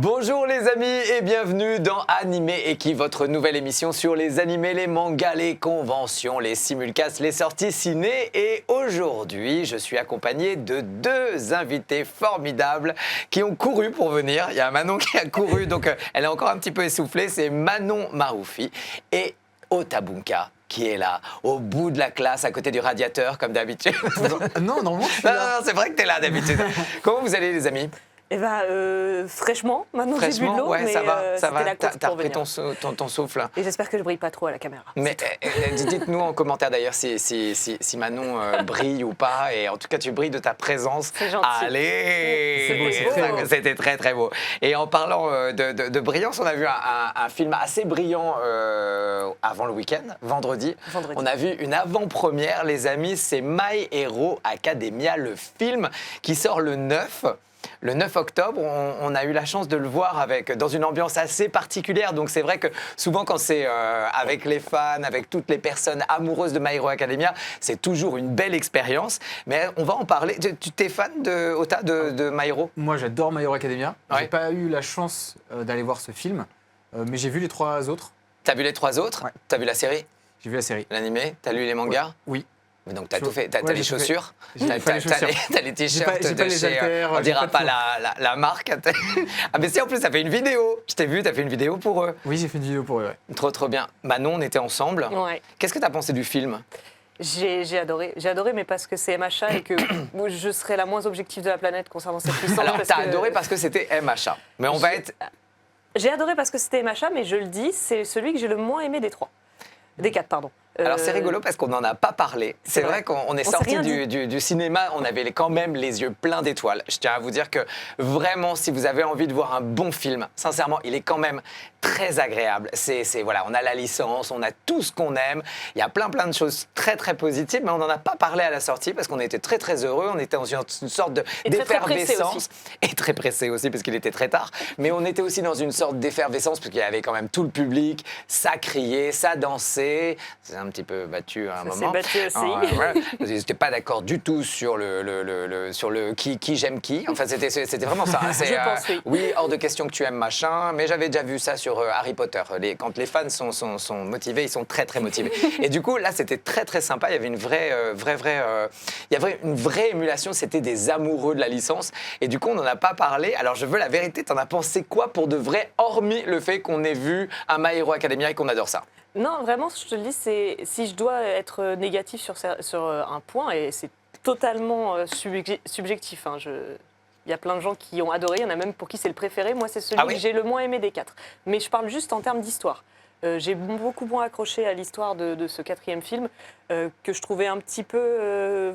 Bonjour les amis et bienvenue dans Animé et qui, votre nouvelle émission sur les animés, les mangas, les conventions, les simulcasts, les sorties ciné. Et aujourd'hui, je suis accompagné de deux invités formidables qui ont couru pour venir. Il y a Manon qui a couru, donc elle est encore un petit peu essoufflée. C'est Manon Maroufi et Ota Bunka qui est là, au bout de la classe, à côté du radiateur, comme d'habitude. Non, normalement, je suis Non, là. non, c'est vrai que t'es là d'habitude. Comment vous allez les amis ? Eh ben, fraîchement, maintenant j'ai bu de l'eau, ouais, mais ça va, ça c'était va. la course T'as pour repris venir. ton souffle. Et j'espère que je brille pas trop à la caméra. Mais dites-nous en commentaire d'ailleurs si Manon brille ou pas. Et en tout cas, tu brilles de ta présence. C'est gentil. Allez, C'était beau. C'était très très beau. Et en parlant de brillance, on a vu un film assez brillant avant le week-end, vendredi. On a vu une avant-première, les amis. C'est My Hero Academia, le film qui sort le 9. Le 9 octobre, on a eu la chance de le voir dans une ambiance assez particulière. Donc c'est vrai que souvent quand c'est avec les fans, avec toutes les personnes amoureuses de My Hero Academia, c'est toujours une belle expérience. Mais on va en parler. Tu t'es fan Ota, de My Hero ? Moi, j'adore My Hero Academia. Ouais. J'ai pas eu la chance d'aller voir ce film, mais j'ai vu les trois autres. T'as vu les trois autres ? Ouais. T'as vu la série ? J'ai vu la série. L'animé ? T'as lu les mangas ? Oui. Donc t'as Tu tout vois, fait, t'as ouais, les j'ai tout chaussures, fait. J'ai pas les chaussures. t'as les t-shirts J'ai pas de les chez, haltères, on j'ai dira pas pas tout. la marque. Ah mais si, en plus t'as fait une vidéo, je t'ai vu, t'as fait une vidéo pour eux. Oui, j'ai fait une vidéo pour eux. Ouais. Trop bien. Manon, on était ensemble. Ouais. Qu'est-ce que t'as pensé du film ? J'ai adoré. J'ai adoré, mais parce que c'est MHA et que moi, je serais la moins objective de la planète concernant cette puissance. Alors parce t'as que- adoré parce que c'était MHA, mais on va être... J'ai adoré parce que c'était MHA, mais je le dis, c'est celui que j'ai le moins aimé des trois. Des quatre, pardon. Alors c'est rigolo parce qu'on n'en a pas parlé. C'est vrai qu'on est s'est sorti rien du cinéma, on avait quand même les yeux pleins d'étoiles. Je tiens à vous dire que vraiment, si vous avez envie de voir un bon film, sincèrement, il est quand même très agréable. Voilà, on a la licence, on a tout ce qu'on aime. Il y a plein de choses très positives, mais on n'en a pas parlé à la sortie parce qu'on était très heureux. On était dans une sorte Et très pressé d'effervescence. aussi. Et très pressé aussi parce qu'il était très tard. Mais on était aussi dans une sorte d'effervescence parce qu'il y avait quand même tout le public. Ça criait, ça dansait. C'est un petit peu battu à un Ça s'est moment. battu aussi. Voilà. Ils n'étaient pas d'accord du tout sur sur le qui j'aime qui. Enfin, c'était vraiment ça. Je pense, oui. Oui, hors de question que tu aimes machin. Mais j'avais déjà vu ça sur Harry Potter. Quand les fans sont motivés, ils sont très motivés. Et du coup, là, c'était très sympa. Il y avait il y avait une vraie émulation. C'était des amoureux de la licence. Et du coup, on n'en a pas parlé. Alors, je veux la vérité. T'en as pensé quoi pour de vrai, hormis le fait qu'on ait vu un My Hero Academia et qu'on adore ça ? Non, vraiment, je te le dis, si je dois être négatif sur un point, et c'est totalement subjectif. Hein, il y a plein de gens qui ont adoré, il y en a même pour qui c'est le préféré. Moi, c'est celui Ah oui que j'ai le moins aimé des quatre. Mais je parle juste en termes d'histoire. J'ai beaucoup moins accroché à l'histoire de ce quatrième film, que je trouvais un petit peu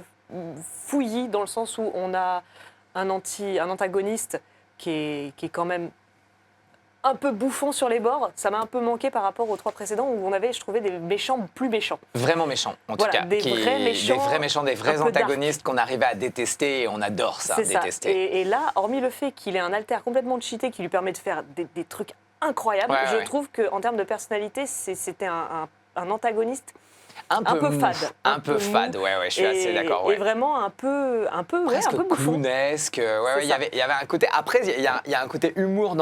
fouillis, dans le sens où on a un antagoniste qui est quand même un peu bouffon sur les bords. Ça m'a un peu manqué par rapport aux trois précédents où on avait, je trouvais, des méchants plus méchants. Vraiment méchants, en Voilà, tout cas. des vrais méchants, des vrais un peu dark. antagonistes qu'on arrivait à détester et on adore ça, C'est ça. détester. Et là, hormis le fait qu'il ait un alter complètement cheaté qui lui permet de faire des trucs incroyables, Ouais, je ouais. trouve qu'en termes de personnalité, c'était un antagoniste Un peu mou, fade. Un peu mou. fade, ouais, je suis assez d'accord. Ouais. Et vraiment un peu Presque bouffon. clownesque. C'est Il y ça. avait un côté. Après, il y a un côté humour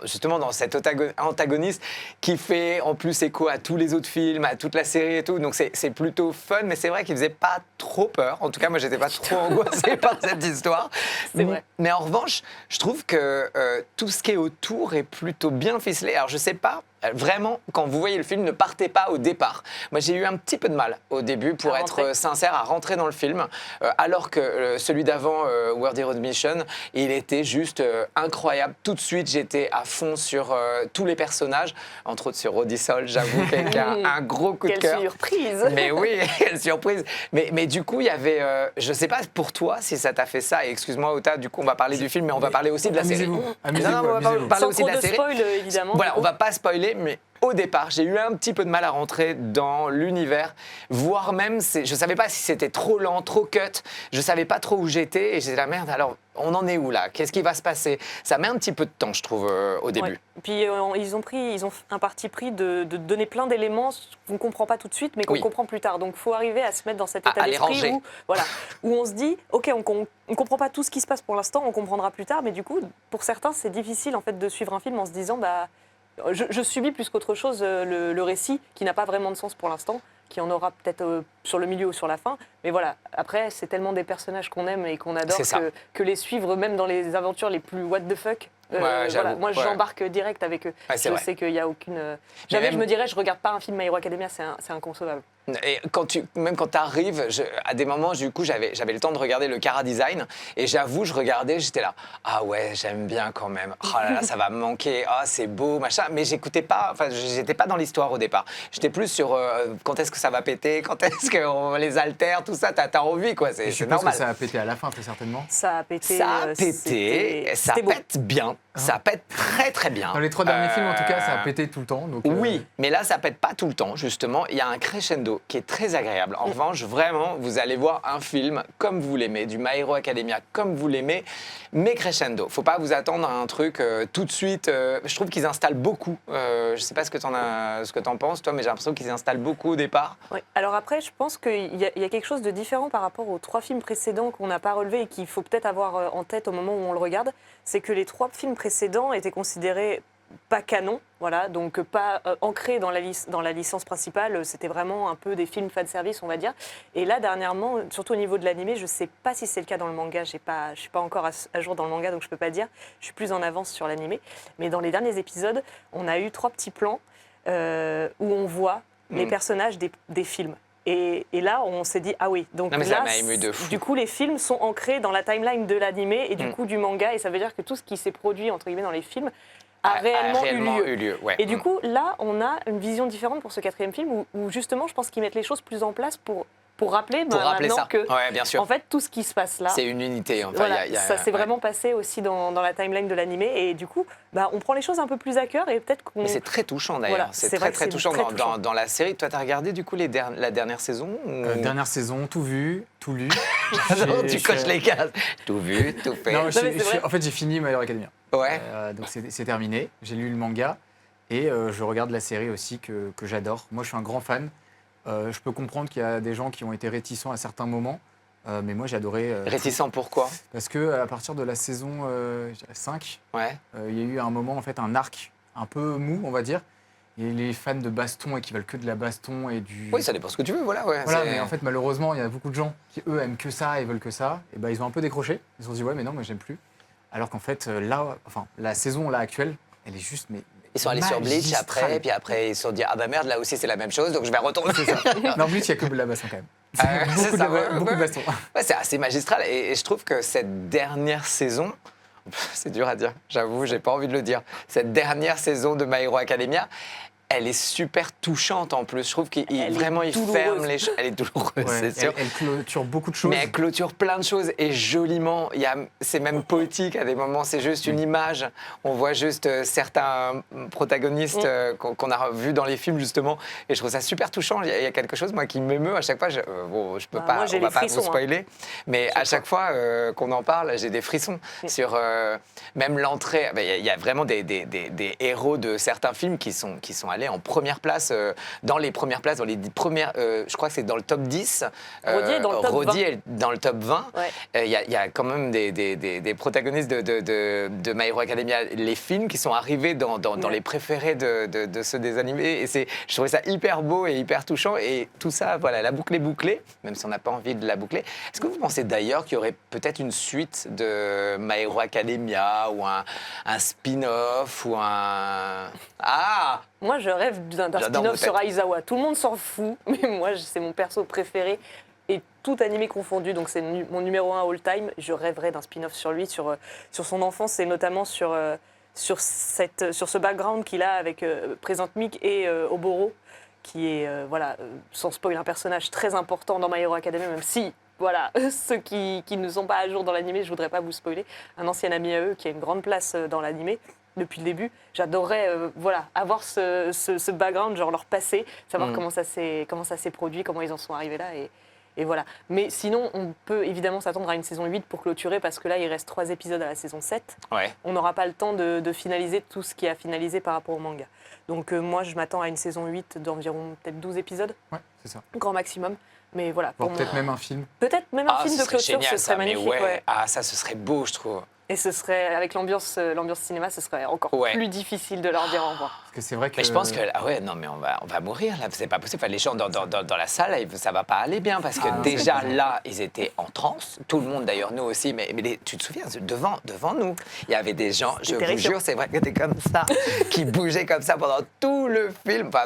justement dans cet antagoniste qui fait en plus écho à tous les autres films, à toute la série et tout. Donc c'est plutôt fun, mais c'est vrai qu'il faisait pas trop peur. En tout cas, moi, j'étais pas trop angoissé par cette histoire. C'est vrai. Mais en revanche, je trouve que tout ce qui est autour est plutôt bien ficelé. Alors, je sais pas. Vraiment, quand vous voyez le film, ne partez pas au départ. Moi, j'ai eu un petit peu de mal au début, pour À être rentrer. sincère, à rentrer dans le film, alors que celui d'avant, World Heroes Mission, il était juste incroyable. Tout de suite, j'étais à fond sur tous les personnages, entre autres sur Odysseus, j'avoue, qui a un gros coup de Quelle cœur. surprise. Mais oui, quelle surprise. Mais du coup, il y avait, je sais pas pour toi si ça t'a fait ça, et excuse-moi Ota, du coup on va parler du film, mais on va parler aussi de la série. Amusez-vous. Non, on va Amusez-vous. parler Sans aussi de trop la de série. spoil, évidemment. Voilà, du coup. on va pas spoiler, mais au départ, j'ai eu un petit peu de mal à rentrer dans l'univers, voire même, je savais pas si c'était trop lent, trop cut, je savais pas trop où j'étais et j'étais la merde. Alors, on en est où là? Qu'est-ce qui va se passer? Ça met un petit peu de temps, je trouve, au début. Ouais. Puis ils ont un parti pris de donner plein d'éléments qu'on ne comprend pas tout de suite, mais qu'on comprend plus tard. Donc il faut arriver à se mettre dans cet état d'esprit où on se dit, ok, on ne comprend pas tout ce qui se passe pour l'instant, on comprendra plus tard, mais du coup, pour certains, c'est difficile en fait de suivre un film en se disant, je subis plus qu'autre chose le récit qui n'a pas vraiment de sens pour l'instant, qui en aura peut-être sur le milieu ou sur la fin. Mais voilà, après, c'est tellement des personnages qu'on aime et qu'on adore que les suivre, même dans les aventures les plus what the fuck, moi j'embarque direct avec eux. Ouais, je sais qu'il n'y a aucune... Jamais je me dirais, je regarde pas un film My Hero Academia, c'est inconcevable. Et même quand tu arrives, à des moments, du coup, j'avais le temps de regarder le Chara Design et j'avoue, je regardais, j'étais là, ah ouais, j'aime bien quand même. Oh là là, ça va me manquer. Ah, c'est beau, machin. Mais j'écoutais pas, enfin, j'étais pas dans l'histoire au départ. J'étais plus sur quand est-ce que ça va péter, quand est-ce qu'on les altère, tout ça. T'as envie, quoi. C'est normal. Que ça a pété à la fin, très certainement. Ça a pété. Ça pète bien. Ça pète très très bien. Dans les 3 derniers films, en tout cas, ça a pété tout le temps. Donc, oui, mais là, ça pète pas tout le temps, justement. Il y a un crescendo qui est très agréable. En revanche, vraiment, vous allez voir un film comme vous l'aimez, du My Hero Academia comme vous l'aimez, mais crescendo. Faut pas vous attendre à un truc tout de suite. Je trouve qu'ils installent beaucoup. Je sais pas ce que t'en penses, toi, mais j'ai l'impression qu'ils installent beaucoup au départ. Oui. Alors après, je pense qu'il y a quelque chose de différent par rapport aux 3 films précédents qu'on n'a pas relevés et qu'il faut peut-être avoir en tête au moment où on le regarde. C'est que les 3 films précédents étaient considérés pas canon, voilà, donc pas ancrés dans la licence principale. C'était vraiment un peu des films fanservice, on va dire. Et là, dernièrement, surtout au niveau de l'animé, je sais pas si c'est le cas dans le manga. Je suis pas encore à jour dans le manga, donc je peux pas dire. Je suis plus en avance sur l'animé. Mais dans les derniers épisodes, on a eu 3 petits plans où on voit les personnages des films. Et là, on s'est dit, ah oui, donc non, mais là, ça m'a ému de fou. Du coup, les films sont ancrés dans la timeline de l'animé et du coup du manga. Et ça veut dire que tout ce qui s'est produit, entre guillemets, dans les films a réellement eu lieu. Ouais. Et du coup, là, on a une vision différente pour ce 4e film où justement, je pense qu'ils mettent les choses plus en place pour rappeler maintenant ça. Que, ouais, bien sûr. en fait, tout ce qui se passe là, c'est une unité. Enfin, voilà, ça s'est vraiment passé aussi dans la timeline de l'animé. Et du coup, on prend les choses un peu plus à cœur et peut-être qu'on... Mais c'est très touchant d'ailleurs. Voilà, c'est très touchant dans la série. Toi, tu as regardé du coup la dernière saison Dernière saison, tout vu, tout lu. Non, tu coches les cases. Tout vu, tout fait. Non, en fait, j'ai fini My Hero Academia. Ouais. Donc c'est terminé. J'ai lu le manga et je regarde la série aussi que j'adore. Moi, je suis un grand fan. Je peux comprendre qu'il y a des gens qui ont été réticents à certains moments, mais moi j'ai adoré. Réticents pourquoi? Parce qu'à partir de la saison 5, ouais. Il y a eu un moment, en fait, un arc un peu mou, on va dire. Et les fans de baston et qui veulent que de la baston et du... Oui, ça dépend ce que tu veux, voilà. Ouais, voilà, mais en fait, malheureusement, il y a beaucoup de gens qui, eux, aiment que ça et veulent que ça. Et ben, ils ont un peu décroché. Ils se sont dit, ouais, mais non, moi, j'aime plus. Alors qu'en fait, là, enfin, la saison là actuelle, elle est juste, mais ils sont allés sur Bleach après, et puis après ils se sont dit ah bah merde, là aussi c'est la même chose, donc je vais retourner. C'est ça. Non, Bleach, il n'y a que de la baston quand même. Beaucoup de baston. Ouais, c'est assez magistral et je trouve que cette dernière saison, c'est dur à dire, j'avoue, j'ai pas envie de le dire, cette dernière saison de My Hero Academia, elle est super touchante en plus. Je trouve qu'il vraiment il ferme les choses. Elle est douloureuse, ouais, c'est sûr. Elle clôture beaucoup de choses. Mais elle clôture plein de choses et joliment. C'est même poétique à des moments. C'est juste une image. On voit juste certains protagonistes qu'on a vus dans les films justement. Et je trouve ça super touchant. Il y a quelque chose moi qui m'émeut à chaque fois. Je peux pas. Moi, on va pas vous spoiler. Hein. Mais à chaque fois qu'on en parle, j'ai des frissons sur même l'entrée. Il y a vraiment des héros de certains films qui sont allés en première place, dans les 10 premières, je crois que c'est dans le top 10. Roddy est dans le top 20. Ouais. Il y a quand même des protagonistes de My Hero Academia, les films qui sont arrivés dans les préférés de ceux des animés. Et je trouvais ça hyper beau et hyper touchant. Et tout ça, voilà, la boucle est bouclée, même si on n'a pas envie de la boucler. Est-ce que vous pensez d'ailleurs qu'il y aurait peut-être une suite de My Hero Academia ou un spin-off ou un... Ah! Moi, je rêve d'un spin-off sur Aizawa. Tout le monde s'en fout, mais moi, c'est mon perso préféré. Et tout animé confondu, donc c'est mon numéro 1 all-time. Je rêverais d'un spin-off sur lui, sur son enfance et notamment sur ce background qu'il a avec Present Mic et Oboro, qui est, sans spoil, un personnage très important dans My Hero Academia, même si... Voilà, ceux qui ne sont pas à jour dans l'animé, je ne voudrais pas vous spoiler. Un ancien ami à eux qui a une grande place dans l'animé. depuis le début. J'adorerais avoir ce background, genre leur passé, savoir comment ça s'est produit, comment ils en sont arrivés là. Et voilà. Mais sinon, on peut évidemment s'attendre à une saison 8 pour clôturer, parce que là, il reste 3 épisodes à la saison 7. Ouais. On n'aura pas le temps de finaliser tout ce qui a finalisé par rapport au manga. Donc moi, je m'attends à une saison 8 d'environ peut-être 12 épisodes, Ouais, c'est ça. grand maximum. Mais voilà. Voire peut-être même un film. Peut-être même un film de clôture, génial, ce serait ça, mais magnifique. ouais. Ah, ça, ce serait beau, je trouve. Et ce serait, avec l'ambiance cinéma, ce serait encore plus difficile de leur dire au revoir. Parce que c'est vrai que... Mais je pense que, ah ouais, non, mais on va mourir, là, c'est pas possible. Enfin, les gens dans la salle, là, ça va pas aller bien, parce que déjà, là, ils étaient en transe. Tout le monde, d'ailleurs, nous aussi, mais tu te souviens, devant nous, il y avait des gens, je vous jure, c'est vrai que c'était comme ça, qui bougeaient comme ça pendant tout le film, enfin,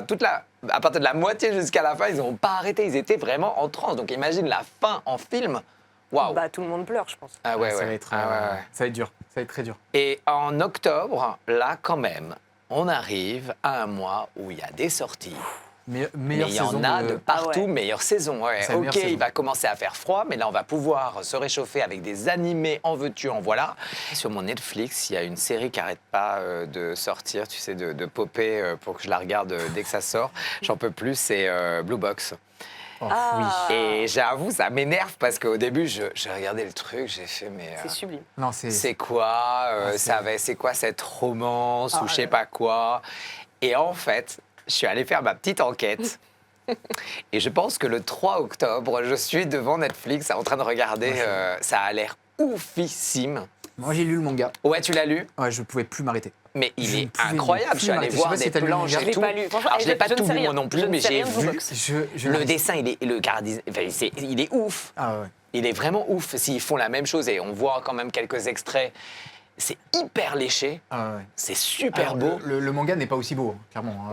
à partir de la moitié jusqu'à la fin, ils n'ont pas arrêté, ils étaient vraiment en transe. Donc imagine la fin en film. Waouh. Bah, tout le monde pleure, je pense. Ah ouais, ça ouais. va être, ouais. Ça va être dur, ça va être très dur. Et en octobre, là, quand même, on arrive à un mois où il y a des sorties. Meilleure Mais il y en saison a de partout, meilleure saison. Ouais. C'est la meilleure Ok, saison. il va commencer à faire froid, mais là, on va pouvoir se réchauffer avec des animés en veux-tu, en voilà. Sur mon Netflix, il y a une série qui n'arrête pas de sortir, tu sais, de popper pour que je la regarde dès que ça sort. J'en peux plus, c'est Blue Box. Oh, Ah. oui. Et j'avoue, ça m'énerve parce qu'au début, j'ai regardé le truc, j'ai fait, mais C'est sublime. Non, c'est quoi c'est quoi cette romance ou je sais là. pas quoi. Et en fait, je suis allé faire ma petite enquête. Et je pense que le 3 octobre, je suis devant Netflix en train de regarder. Ça a l'air oufissime. Moi, j'ai lu le manga. Ouais, tu l'as lu? Ouais, je pouvais plus m'arrêter. Mais Je il ne est pouvais incroyable. plus Je suis allé m'arrêter. Je sais voir pas si des t'as lu le planches manga. et Je l'ai tout. pas lu. Franchement, Alors, je l'ai pas je ne tout sais lu rien. moi non Je plus, ne mais sais j'ai rien de Blue vu Box. le dessin. Il est ouf. Ah ouais. Il est vraiment ouf. S'ils font la même chose et on voit quand même quelques extraits, c'est hyper léché. Ah ouais. C'est super Alors, beau. Le manga n'est pas aussi beau, hein, clairement.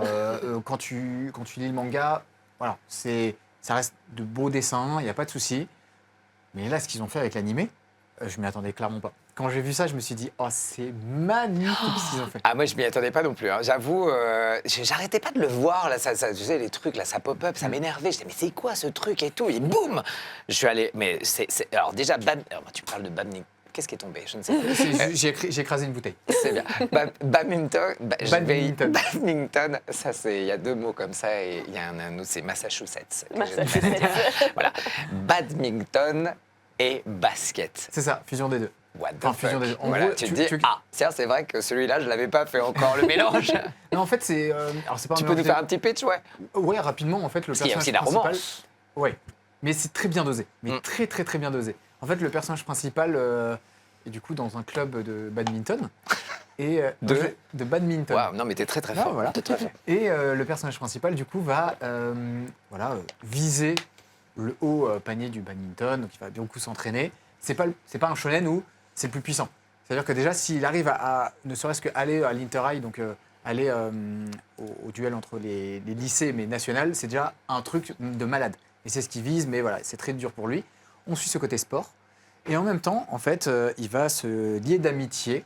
Quand tu lis le manga, voilà, ça reste de beaux dessins, il n'y a pas de souci. Mais là, ce qu'ils ont fait avec l'animé, je m'y attendais clairement pas. Quand j'ai vu ça, je me suis dit, oh, c'est magnifique ce qu'ils ont fait. Ah, moi, je m'y attendais pas non plus. Hein. J'avoue, j'arrêtais pas de le voir. Là, tu sais, les trucs, là, ça pop-up, ça m'énervait. Je disais, mais c'est quoi ce truc et tout? Et boum! Je suis allé. Mais alors, déjà, alors, tu parles de badminton. Qu'est-ce qui est tombé? Je ne sais pas. J'ai écrasé une bouteille. C'est bien. Badminton. Badminton. Badminton, ça, il y a deux mots comme ça. Et il y a un autre, c'est Massachusetts. Voilà. Badminton et basket. C'est ça, fusion des deux. What the Enfin, fuck. fusion des deux. En Voilà, gros, tu te dis, tiens, c'est vrai que celui-là, je l'avais pas fait encore le mélange. Non, en fait, c'est. Alors, c'est pas un Tu peux nous mélange faire un petit pitch, ouais? Ouais, rapidement, en fait, le Parce qu'il y a personnage aussi la principal. romance. Ouais, mais c'est très bien dosé. Mais très, très, très bien dosé. En fait, le personnage principal est du coup dans un club de badminton. Et, de badminton. Waouh, non, mais t'es très très Ah, fort. voilà. T'es très fort. Et le personnage principal, du coup, va viser le haut panier du badminton, donc il va beaucoup s'entraîner. C'est pas un shonen où c'est le plus puissant. C'est-à-dire que déjà, s'il arrive à ne serait-ce qu'aller à l'Inter-High, donc aller au duel entre les lycées, mais national, c'est déjà un truc de malade. Et c'est ce qu'il vise, mais voilà, c'est très dur pour lui. On suit ce côté sport. Et en même temps, en fait, il va se lier d'amitié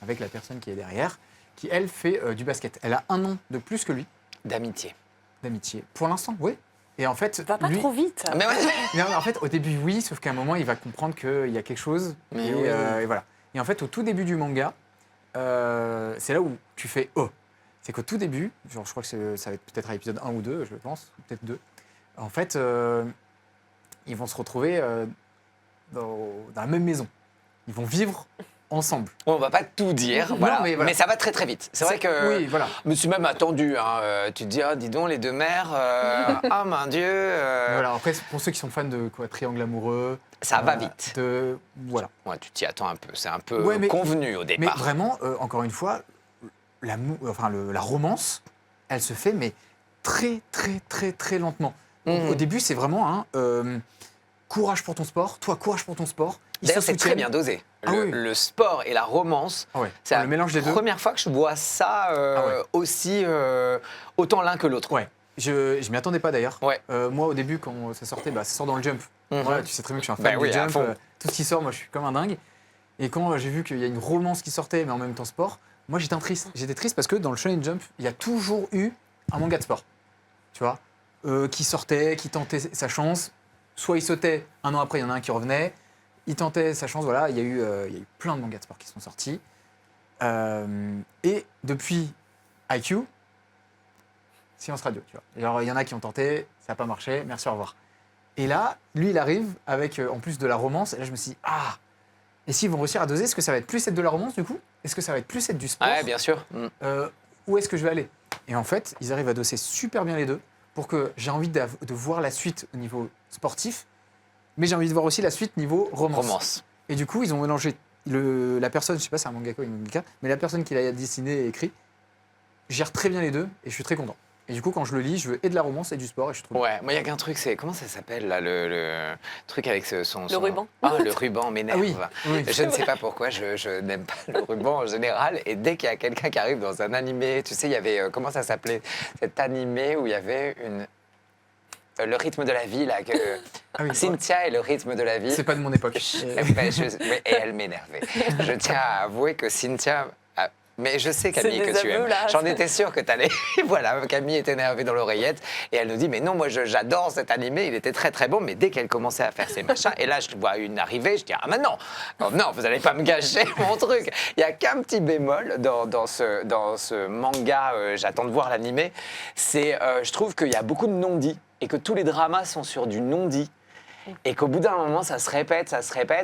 avec la personne qui est derrière, qui, elle, fait du basket. Elle a 1 an de plus que lui D'amitié. d'amitié. Pour l'instant, oui. Et en fait, Va pas lui... trop vite. Mais ouais. Non, mais en fait, au début, oui, sauf qu'à un moment, il va comprendre qu'il y a quelque chose. Mais Et, oui. et voilà. Et en fait, au tout début du manga, c'est là où tu fais « oh ». C'est qu'au tout début, genre, je crois que ça va être peut-être à l'épisode 1 ou 2, je pense, ou peut-être 2. En fait, ils vont se retrouver dans la même maison. Ils vont vivre ensemble. On va pas tout dire, Non, voilà. mais voilà. Mais ça va très très vite. C'est vrai que. Oui, voilà. Je me suis même attendu. Hein. Tu te dis, ah, dis donc, les deux mères. Ah, mon Dieu. Voilà. Après, pour ceux qui sont fans de quoi, triangle amoureux... Ça va vite. Voilà. Ouais, tu t'y attends un peu. C'est un peu Ouais, mais- convenu au Mais départ. vraiment, encore une fois, la romance, elle se fait, mais très, très, très, très lentement. Mhm. Au début, c'est vraiment un courage pour ton sport, toi, courage pour ton sport. Ils D'ailleurs, se c'est très soutiennent. bien dosé. Ah oui. Le sport et la romance, Ah ouais. c'est Le mélange des deux. la première fois que je vois ça Ah ouais. aussi autant l'un que l'autre. Ouais. Je m'y attendais pas d'ailleurs. Ouais. Moi, au début, quand ça sortait, ça sort dans le Jump. Mhm. Voilà, tu sais très bien que je suis un Bah fan oui, du à Jump. fond. Tout ce qui sort, moi, je suis comme un dingue. Et quand j'ai vu qu'il y a une romance qui sortait, mais en même temps sport, moi, j'étais triste. J'étais triste parce que dans le Shonen Jump, il y a toujours eu un manga de sport. Tu vois, qui sortait, qui tentait sa chance. Soit il sautait, 1 an après, il y en a un qui revenait. Il tentait sa chance, voilà. Il y a eu plein de mangas de sport qui sont sortis. Et depuis IQ, silence radio, tu vois. Alors, il y en a qui ont tenté, ça n'a pas marché, merci, au revoir. Et là, lui, il arrive avec, en plus de la romance, et là, je me suis dit, et s'ils vont réussir à doser, est-ce que ça va être plus être de la romance, du coup? Est-ce que ça va être plus être du sport? Ouais, bien sûr. Où est-ce que je vais aller? Et en fait, ils arrivent à doser super bien les deux, pour que j'ai envie de voir la suite au niveau sportif, mais j'ai envie de voir aussi la suite niveau romance. Et du coup, ils ont mélangé la personne, je sais pas si c'est un mangaka ou une mangaka, mais la personne qui l'a dessiné et écrit gère très bien les deux et je suis très content. Et du coup, quand je le lis, je veux et de la romance et du sport et je suis trop bien. Ouais, moi il y a qu'un truc, c'est comment ça s'appelle là, le truc avec son ruban. Ah, le ruban m'énerve. Oui. Je ne sais pas pourquoi, je n'aime pas le ruban en général. Et dès qu'il y a quelqu'un qui arrive dans un animé, tu sais, il y avait comment ça s'appelait cet animé où il y avait le rythme de la vie là que Cynthia et le rythme de la vie. C'est pas de mon époque. Et elle m'énervait. Je tiens à avouer que Cynthia. Mais je sais, Camille, C'est des que tu aveux, aimes. là. J'en étais sûre que tu allais. Voilà, Camille est énervée dans l'oreillette et elle nous dit mais non, moi j'adore cet animé, il était très très bon. Mais dès qu'elle commençait à faire ses machins, et là je vois une arrivée, je dis ah maintenant, non, vous n'allez pas me gâcher mon truc. Il y a qu'un petit bémol dans ce manga. J'attends de voir l'animé. C'est, je trouve qu'il y a beaucoup de non-dits et que tous les dramas sont sur du non-dit. Et qu'au bout d'un moment, ça se répète,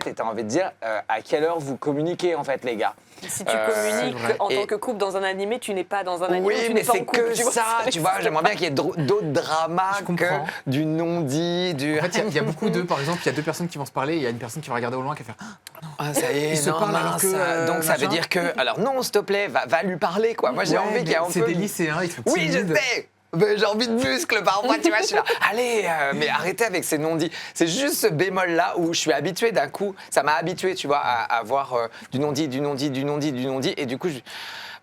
et tu as envie de dire à quelle heure vous communiquez, en fait, les gars. Si tu communiques en tant que couple dans un animé, tu n'es pas dans un animé. Oui, tu mais n'es pas c'est en couple, que ça, tu vois. J'aimerais bien qu'il y ait d'autres dramas que du non-dit, du. En fait, il y a beaucoup de. Par exemple, il y a deux personnes qui vont se parler et il y a une personne qui va regarder au loin qui va faire Ah, ça y est, ils se non, parlent alors mince, que, donc ça veut machin. dire que. Alors non, s'il te plaît, va lui parler, quoi. Moi, j'ai envie qu'il y ait un peu. C'est des lycéens, ils sont Oui, je timides. sais. Mais j'ai envie de muscles parfois, tu vois, je suis là. Allez, mais arrêtez avec ces non-dits. C'est juste ce bémol-là où je suis habitué d'un coup. Ça m'a habitué, tu vois, à avoir du non-dit, du non-dit, du non-dit, du non-dit. Et du coup,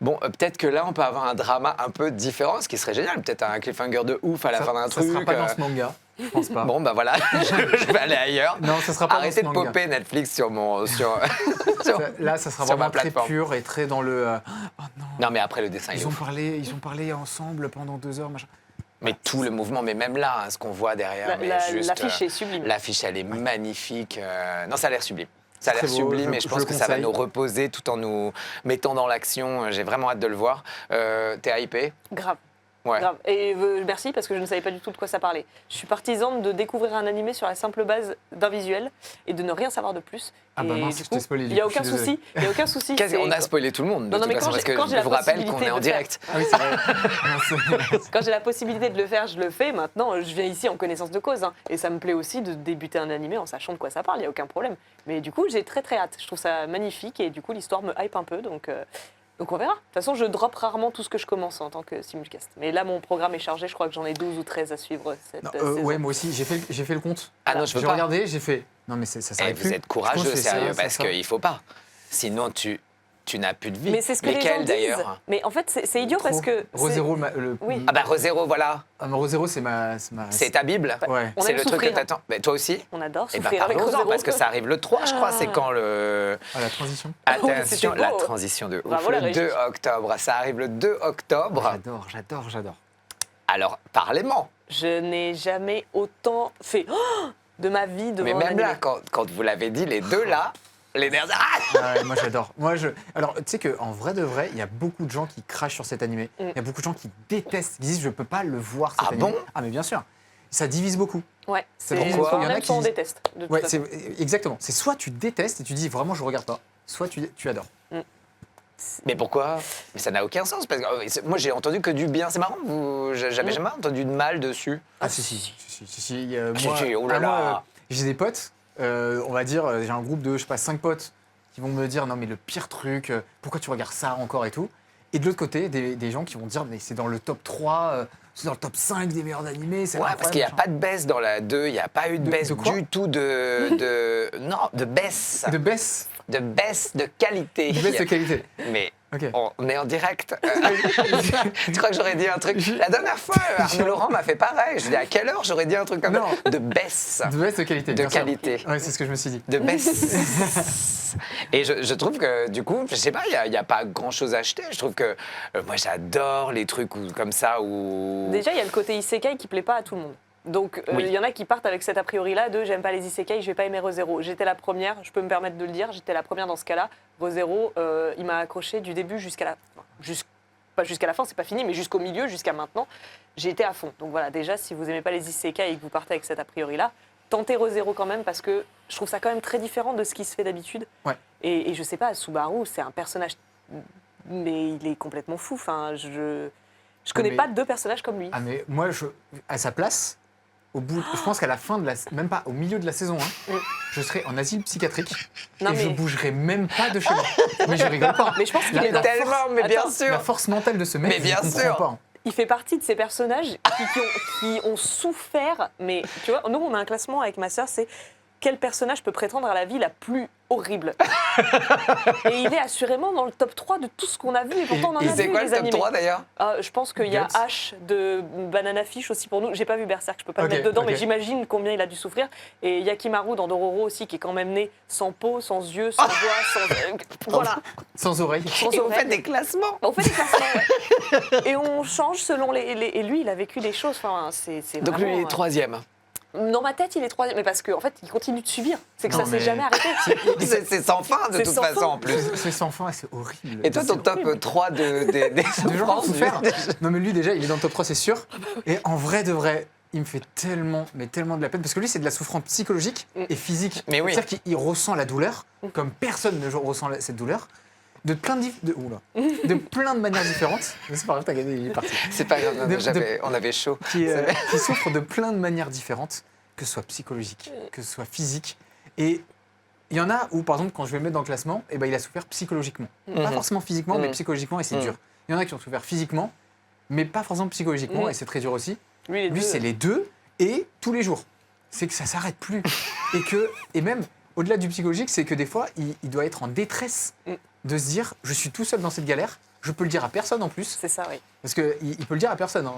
bon, peut-être que là, on peut avoir un drama un peu différent, ce qui serait génial. Peut-être un cliffhanger de ouf à la fin d'un truc. Ça sera pas dans ce manga, je pense pas. Bon, bah voilà, je vais aller ailleurs. Non, ça sera pas Arrêtez dans de ce manga. popper Netflix sur mon. Là, ça sera sur ma vraiment très plateforme. pur et très dans le. Oh non. Non, mais après, le dessin, il est Ils ont ouf. parlé ensemble pendant 2 heures, machin. Mais tout le mouvement, mais même là, hein, ce qu'on voit derrière, mais juste, L'affiche est sublime. l'affiche, elle est magnifique. Non, ça a l'air sublime. Ça a l'air Très beau, sublime et je je pense le que ça va conseille. nous reposer tout en nous mettant dans l'action. J'ai vraiment hâte de le voir. T'es hypé? Grave. Ouais. Grave. Et merci parce que je ne savais pas du tout de quoi ça parlait. Je suis partisane de découvrir un animé sur la simple base d'un visuel et de ne rien savoir de plus. Ah bah Et mince, du je t'ai coup, spoilé, il du n'y a coup, je aucun suis désolé. souci. Il y a aucun souci. On a spoilé tout le monde, de Non, toute mais façon, parce que quand j'ai je la vous rappelle qu'on possibilité est en de le faire. direct. Ah oui, c'est vrai. Quand j'ai la possibilité de le faire, je le fais. Maintenant, je viens ici en connaissance de cause. Hein. Et ça me plaît aussi de débuter un animé en sachant de quoi ça parle, il n'y a aucun problème. Mais du coup, j'ai très très hâte. Je trouve ça magnifique et du coup, l'histoire me hype un peu. Donc on verra. De toute façon, je drop rarement tout ce que je commence en tant que simulcast. Mais là, mon programme est chargé. Je crois que j'en ai 12 ou 13 à suivre cette Non, saison. ouais, moi aussi, j'ai fait le compte. Ah non, je veux J'ai pas. regardé, j'ai fait. Non, mais ça Eh, s'arrête plus. vous êtes courageux, Je pense que c'est sérieux, ça, parce c'est ça. qu'il faut pas. Sinon, tu n'as plus de vie. Mais c'est ce que les gens Lesquels, disent. d'ailleurs? Mais en fait, c'est idiot parce que... Rosero, Oui. Ah bah Rosero, voilà. Rosero, c'est ma. C'est ta Bible. Ouais. On C'est aime le truc que souffrir. t'attends. Mais toi aussi? On adore Eh ben, souffrir avec parlons-en, Rosero. parce que ça arrive le 3, je crois. C'est quand le. Ah, la transition. oui, Attention, c'était la beau. transition de ouf. Bravo, la Le régie. 2 octobre. Ça arrive le 2 octobre. J'adore. Alors, parlez-moi. Je n'ai jamais autant fait de ma vie devant Mais un même là, animé. quand vous l'avez dit, les deux là, les nerfs. Ah ouais, moi j'adore. Alors, tu sais qu'en vrai de vrai, il y a beaucoup de gens qui crachent sur cet animé. Il y a beaucoup de gens qui détestent, qui disent je peux pas le voir cet Ah animé. bon Ah mais bien sûr. Ça divise beaucoup. Ouais, C'est c'est pourquoi soit il y on en a aime, qui soit on disent- déteste. De toute Ouais, façon. c'est exactement. C'est soit tu détestes et tu dis vraiment je regarde pas, soit tu adores. Mais pourquoi? Mais ça n'a aucun sens. Parce que moi, j'ai entendu que du bien. C'est marrant, j'avais jamais entendu de mal dessus. Ah si. Si, Moi, si, oh là là. j'ai des potes, on va dire, j'ai un groupe de, je sais pas, 5 potes qui vont me dire non mais le pire truc, pourquoi tu regardes ça encore et tout. Et de l'autre côté, des gens qui vont dire mais c'est dans le top 3, c'est dans le top 5 des meilleurs animés. Ouais, parce qu'il n'y a pas de baisse dans la 2, il n'y a pas eu de baisse de quoi du tout non, de baisse. De baisse, De baisse de qualité. de baisse de qualité. Mais Ok. on est en direct. Tu crois que j'aurais dit un truc? La dernière fois, Arnaud Laurent m'a fait pareil. Je dis à quelle heure j'aurais dit un truc comme Non. ça? De baisse. De baisse de qualité. De bien sûr. qualité. Ouais, c'est ce que je me suis dit. De baisse. Et je trouve que du coup, je sais pas, il n'y a pas grand chose à acheter. Je trouve que moi j'adore les trucs comme ça où. Déjà, il y a le côté isekai qui plaît pas à tout le monde. Donc, il y en a qui partent avec cet a priori-là de j'aime pas les isekai, je vais pas aimer ReZero. J'étais la première, je peux me permettre de le dire, j'étais la première dans ce cas-là. ReZero, il m'a accroché du début jusqu'à la pas jusqu'à la fin, c'est pas fini, mais jusqu'au milieu, jusqu'à maintenant, j'ai été à fond. Donc voilà, déjà, si vous aimez pas les isekai et que vous partez avec cet a priori-là, tentez ReZero quand même, parce que je trouve ça quand même très différent de ce qui se fait d'habitude. Ouais. Et je sais pas, Subaru, c'est un personnage, mais il est complètement fou. Enfin, je connais pas deux personnages comme lui. Ah mais moi, à sa place, je pense qu'à la fin de même pas au milieu de la saison 1, je serai en asile psychiatrique et je bougerai même pas de chez moi. Mais je rigole pas. Mais je pense qu'il est tellement, mais bien sûr. La force mentale de ce mec, Mais bien je comprends sûr. pas. Il fait partie de ces personnages qui ont souffert. Mais tu vois, nous, on a un classement avec ma sœur, c'est quel personnage peut prétendre à la vie la plus horrible. Et il est assurément dans le top 3 de tout ce qu'on a vu. Et pourtant, on en a vu C'est quoi les le top animés. 3 d'ailleurs? Je pense qu'il y a Guts. H de Banana Fish aussi pour nous. J'ai pas vu Berserk, je peux pas le Ok, mettre dedans, ok. mais j'imagine combien il a dû souffrir. Et Yakimaru dans Dororo aussi, qui est quand même né sans peau, sans yeux, sans voix, sans... voilà, Sans oreille. sans Et vous oreilles. faites des classements. On fait des classements, ouais. Et on change selon les... Et lui, il a vécu des choses, enfin, c'est Donc lui, vraiment, il est troisième. Dans ma tête, il est troisième, mais parce qu'en fait, il continue de subir. C'est que Non, ça s'est mais- jamais arrêté. C'est sans fin de C'est toute sans façon fin. en plus. C'est sans fin et c'est horrible. Et toi, ton top 3 des des gens qui ont souffrances, souffert. Non mais lui déjà, il est dans le top 3, c'est sûr. Et en vrai de vrai, il me fait tellement, mais tellement de la peine parce que lui, c'est de la souffrance psychologique et physique. Mais oui. C'est-à-dire qu'il ressent la douleur comme personne ne ressent cette douleur. De plein de plein de manières différentes. Mais c'est pas grave, t'as gagné, il est parti. C'est pas grave, on avait chaud. Qui souffre de plein de manières différentes, que ce soit psychologique, que ce soit physique. Et il y en a où, par exemple, quand je vais le mettre dans le classement, eh ben, il a souffert psychologiquement. Pas forcément physiquement, mais psychologiquement, et c'est dur. Il y en a qui ont souffert physiquement, mais pas forcément psychologiquement, et c'est très dur aussi. Lui, c'est les deux, et tous les jours. C'est que ça s'arrête plus. et même, au-delà du psychologique, c'est que des fois, il doit être en détresse de se dire, je suis tout seul dans cette galère, je peux le dire à personne en plus. C'est ça, oui. Parce qu'il peut le dire à personne. Hein.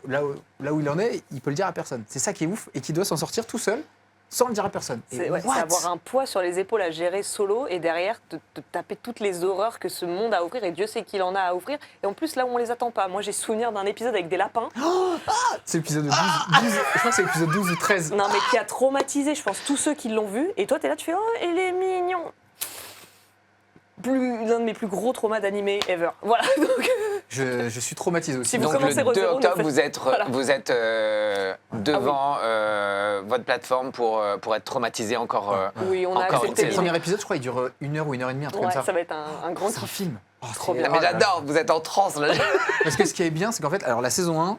Là où il en est, il peut le dire à personne. C'est ça qui est ouf et qui doit s'en sortir tout seul sans le dire à personne. C'est avoir un poids sur les épaules à gérer solo et derrière te taper toutes les horreurs que ce monde a à offrir et Dieu sait qu'il en a à offrir. Et en plus, là où on les attend pas. Moi, j'ai souvenir d'un épisode avec des lapins. C'est l'épisode 12, je crois que c'est l'épisode 12 ou 13. Non, mais qui a traumatisé, je pense, tous ceux qui l'ont vu. Et toi, t'es là, tu fais oh, il est mignon. L'un de mes plus gros traumas d'animé ever. Voilà. Donc, Je suis traumatisé aussi. Si vous Donc commencez le 2 ReZero, octobre, ne faites- vous êtes devant votre plateforme pour être traumatisé encore. oui, on a Encore accepté une Le l'idée. premier épisode, je crois, il dure 1 heure ou 1 heure et demie, un truc Ouais, comme ça. ça va être un grand C'est un film. Oh, Trop c'est- bien. Mais oh là là. j'adore, vous êtes en transe là. Parce que ce qui est bien, c'est qu'en fait, alors la saison 1,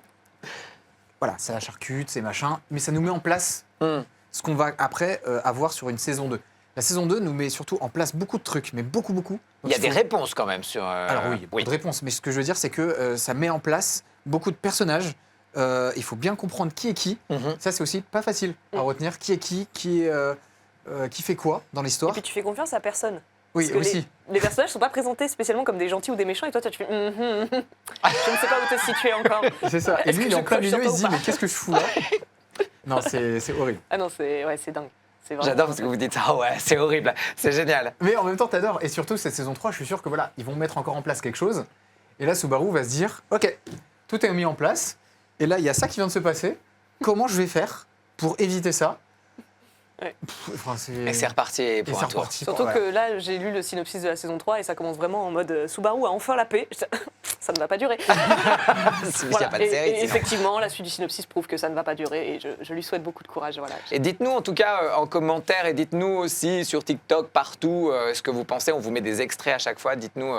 voilà, ça charcute, c'est machin, mais ça nous met en place ce qu'on va après avoir sur une saison 2. La saison 2 nous met surtout en place beaucoup de trucs, mais beaucoup. Donc, Il y a il des faut- réponses quand même sur. Alors oui, il y a beaucoup de réponses, mais ce que je veux dire, c'est que ça met en place beaucoup de personnages. Il faut bien comprendre qui est qui. Mhm. Ça, c'est aussi pas facile à retenir. Qui est qui fait quoi dans Et l'histoire. puis tu fais confiance à personne. Oui, Parce que aussi. les personnages ne sont pas présentés spécialement comme des gentils ou des méchants, et toi, tu fais je ne sais pas où te situer encore. C'est ça. Et Est-ce lui, que il est je en plein coche milieu, sur il toi se dit ou pas mais qu'est-ce que je fous là. Non, c'est horrible. Ah non, c'est dingue. C'est vraiment- J'adore parce que vous dites ah ouais, c'est horrible, c'est génial. Mais en même temps, t'adores. Et surtout, cette saison 3, je suis sûr que voilà, ils vont mettre encore en place quelque chose. Et là, Subaru va se dire ok, tout est mis en place. Et là, il y a ça qui vient de se passer. Comment je vais faire pour éviter ça. Ouais. Et c'est reparti Et pour c'est un tour. reparti. Surtout Voilà. que là, j'ai lu le synopsis de la saison 3 et ça commence vraiment en mode Subaru a enfin la paix. Ça ne va pas durer. Il n'y a pas de Et série. sinon. effectivement, la suite du synopsis prouve que ça ne va pas durer et je lui souhaite beaucoup de courage. Voilà. Et dites-nous en tout cas en commentaire et dites-nous aussi sur TikTok, partout, ce que vous pensez. On vous met des extraits à chaque fois. Dites-nous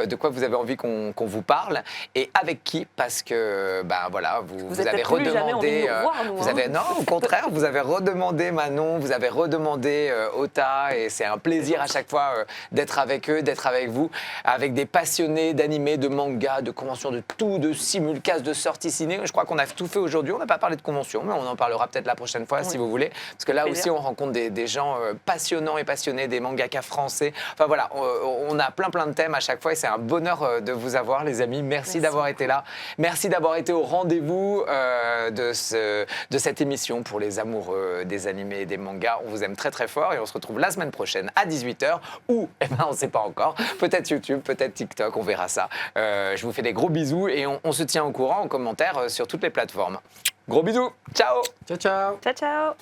de quoi vous avez envie qu'on vous parle et avec qui, parce que ben voilà, vous êtes avez peut-être plus jamais envie de redemandé. nous revoir, nous, Vous hein. avez non, au contraire, vous avez redemandé Manon, vous avez redemandé Ota, et c'est un plaisir à chaque fois d'être avec eux, d'être avec vous, avec des passionnés d'animé, de manga, de conventions, de tout, de simulcasts, de sorties ciné. Je crois qu'on a tout fait aujourd'hui. On n'a pas parlé de conventions, mais on en parlera peut-être la prochaine fois si vous voulez. Parce que là Plaisir. aussi, on rencontre des gens passionnants et passionnés, des mangakas français. Enfin voilà, on a plein de thèmes à chaque fois et c'est un bonheur de vous avoir, les amis. Merci d'avoir été là. Merci d'avoir été au rendez-vous de cette émission pour les amoureux des animés et des mangas. On vous aime très fort et on se retrouve la semaine prochaine à 18h ou, eh ben, on ne sait pas encore, peut-être YouTube, peut-être TikTok, on verra ça. Je je vous fais des gros bisous et on se tient au courant en commentaire sur toutes les plateformes. Gros bisous, ciao. Ciao, ciao. Ciao, ciao.